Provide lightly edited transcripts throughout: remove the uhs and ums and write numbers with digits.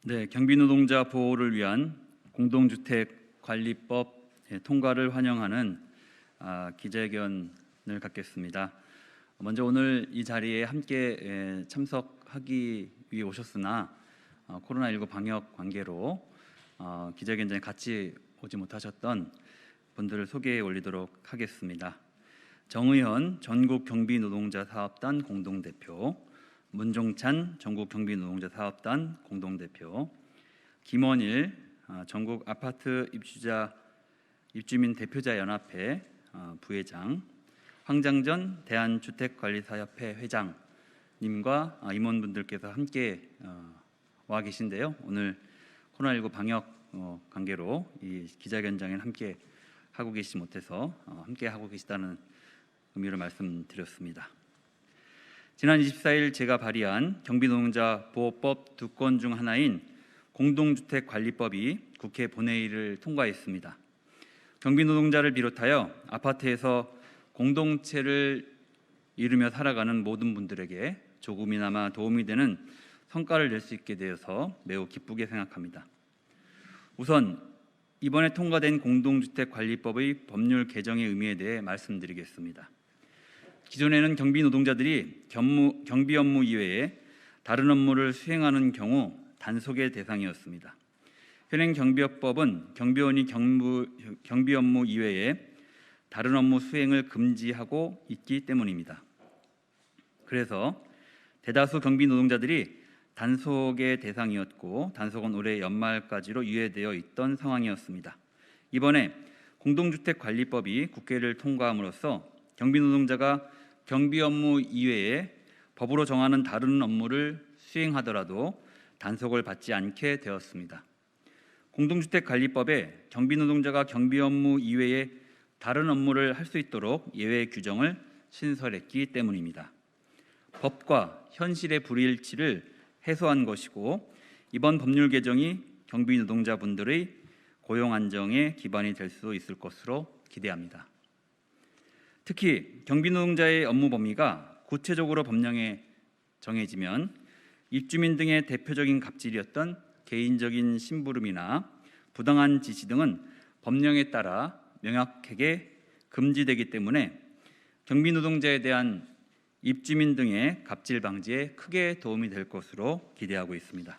네, 경비노동자 보호를 위한 공동주택관리법 통과를 환영하는 기자회견을 갖겠습니다. 먼저 오늘 이 자리에 함께 참석하기 위해 오셨으나 코로나19 방역 관계로 기자회견장에 같이 오지 못하셨던 분들을 소개해 올리도록 하겠습니다. 정의현 전국경비노동자 사업단 공동대표, 문종찬 전국경비노동자 사업단 공동대표, 김원일 전국 아파트 입주민 대표자 연합회 부회장, 황장전 대한주택관리사협회 회장님과 임원분들께서 함께 와 계신데요. 오늘 코로나19 방역 관계로 이 기자회견장에 함께 하고 계시지 못해서 함께 하고 계시다는 의미로 말씀드렸습니다. 지난 24일 제가 발의한 경비노동자 보호법 두 건 중 하나인 공동주택관리법이 국회 본회의를 통과했습니다. 경비노동자를 비롯하여 아파트에서 공동체를 이루며 살아가는 모든 분들에게 조금이나마 도움이 되는 성과를 낼 수 있게 되어서 매우 기쁘게 생각합니다. 우선 이번에 통과된 공동주택관리법의 법률 개정의 의미에 대해 말씀드리겠습니다. 기존에는 경비노동자들이 경비 업무 이외에 다른 업무를 수행하는 경우 단속의 대상이었습니다. 현행 경비업법은 경비원이 경비 업무 이외에 다른 업무 수행을 금지하고 있기 때문입니다. 그래서 대다수 경비노동자들이 단속의 대상이었고 단속은 올해 연말까지로 유예되어 있던 상황이었습니다. 이번에 공동주택관리법이 국회를 통과함으로써 경비노동자가 경비 업무 이외에 법으로 정하는 다른 업무를 수행하더라도 단속을 받지 않게 되었습니다. 공동주택관리법에 경비노동자가 경비 업무 이외에 다른 업무를 할 수 있도록 예외 규정을 신설했기 때문입니다. 법과 현실의 불일치를 해소한 것이고 이번 법률 개정이 경비노동자분들의 고용 안정에 기반이 될 수 있을 것으로 기대합니다. 특히 경비노동자의 업무 범위가 구체적으로 법령에 정해지면 입주민 등의 대표적인 갑질이었던 개인적인 심부름이나 부당한 지시 등은 법령에 따라 명확하게 금지되기 때문에 경비노동자에 대한 입주민 등의 갑질 방지에 크게 도움이 될 것으로 기대하고 있습니다.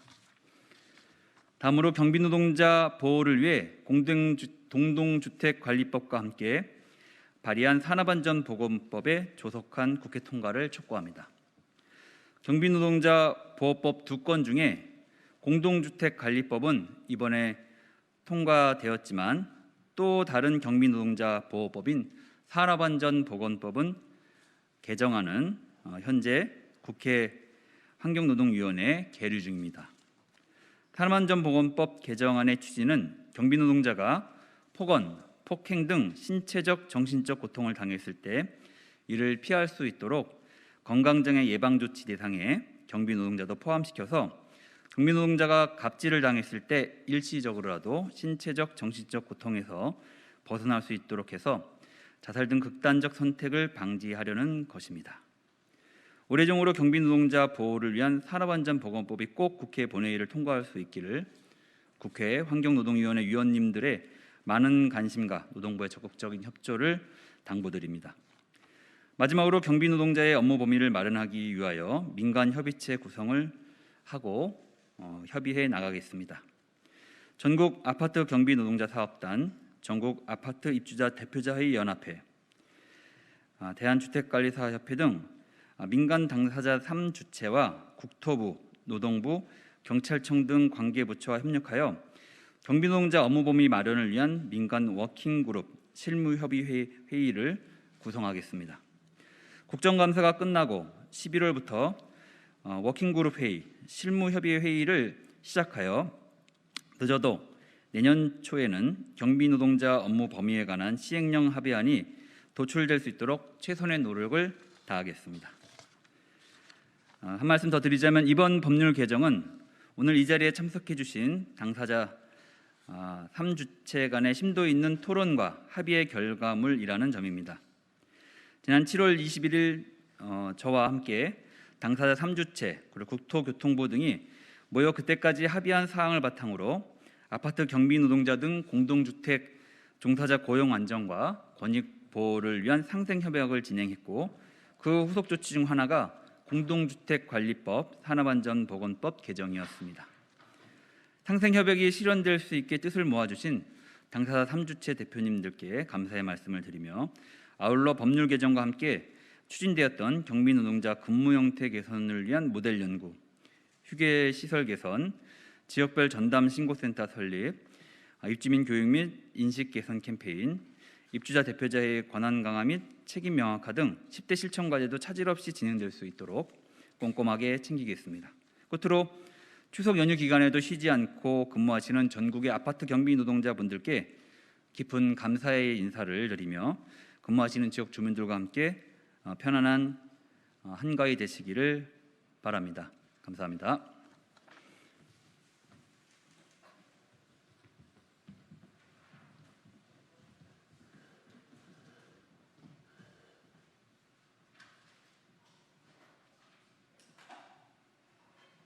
다음으로 경비노동자 보호를 위해 공동주택관리법과 함께 발의한 산업안전보건법의 조속한 국회 통과를 촉구합니다. 경비노동자 보호법 두 건 중에 공동주택관리법은 이번에 통과되었지만 또 다른 경비노동자 보호법인 산업안전보건법은 개정안은 현재 국회 환경노동위원회에 계류 중입니다. 산업안전보건법 개정안의 취지는 경비노동자가 폭언, 폭행 등 신체적, 정신적 고통을 당했을 때 이를 피할 수 있도록 건강장애 예방조치 대상에 경비노동자도 포함시켜서 경비노동자가 갑질을 당했을 때 일시적으로라도 신체적, 정신적 고통에서 벗어날 수 있도록 해서 자살 등 극단적 선택을 방지하려는 것입니다. 올해 중으로 경비노동자 보호를 위한 산업안전보건법이 꼭 국회 본회의를 통과할 수 있기를 국회 환경노동위원회 위원님들의 많은 관심과 노동부의 적극적인 협조를 당부드립니다. 마지막으로 경비노동자의 업무 범위를 마련하기 위하여 민간협의체 구성을 하고 협의해 나가겠습니다. 전국 아파트 경비노동자 사업단, 전국 아파트 입주자 대표자회의 연합회, 대한주택관리사협회 등 민간 당사자 3주체와 국토부, 노동부, 경찰청 등 관계부처와 협력하여 경비노동자 업무 범위 마련을 위한 민간 워킹그룹 실무협의 회의를 구성하겠습니다. 국정감사가 끝나고 11월부터 워킹그룹 회의, 실무협의 회의를 시작하여 늦어도 내년 초에는 경비노동자 업무 범위에 관한 시행령 합의안이 도출될 수 있도록 최선의 노력을 다하겠습니다. 한 말씀 더 드리자면 이번 법률 개정은 오늘 이 자리에 참석해 주신 당사자 3주체 간의 심도 있는 토론과 합의의 결과물이라는 점입니다. 지난 7월 21일 저와 함께 당사자 3주체 그리고 국토교통부 등이 모여 그때까지 합의한 사항을 바탕으로 아파트 경비 노동자 등 공동주택 종사자 고용 안정과 권익 보호를 위한 상생 협약을 진행했고, 그 후속 조치 중 하나가 공동주택관리법, 산업안전보건법 개정이었습니다. 상생 협약이 실현될 수 있게 뜻을 모아주신 당사자 3주체 대표님들께 감사의 말씀을 드리며, 아울러 법률 개정과 함께 추진되었던 경비 노동자 근무 형태 개선을 위한 모델 연구, 휴게 시설 개선, 지역별 전담 신고센터 설립, 입주민 교육 및 인식 개선 캠페인, 입주자 대표자의 권한 강화 및 책임 명확화 등 10대 실천 과제도 차질 없이 진행될 수 있도록 꼼꼼하게 챙기겠습니다. 끝으로 추석 연휴 기간에도 쉬지 않고 근무하시는 전국의 아파트 경비 노동자분들께 깊은 감사의 인사를 드리며, 근무하시는 지역 주민들과 함께 편안한 한가위 되시기를 바랍니다. 감사합니다.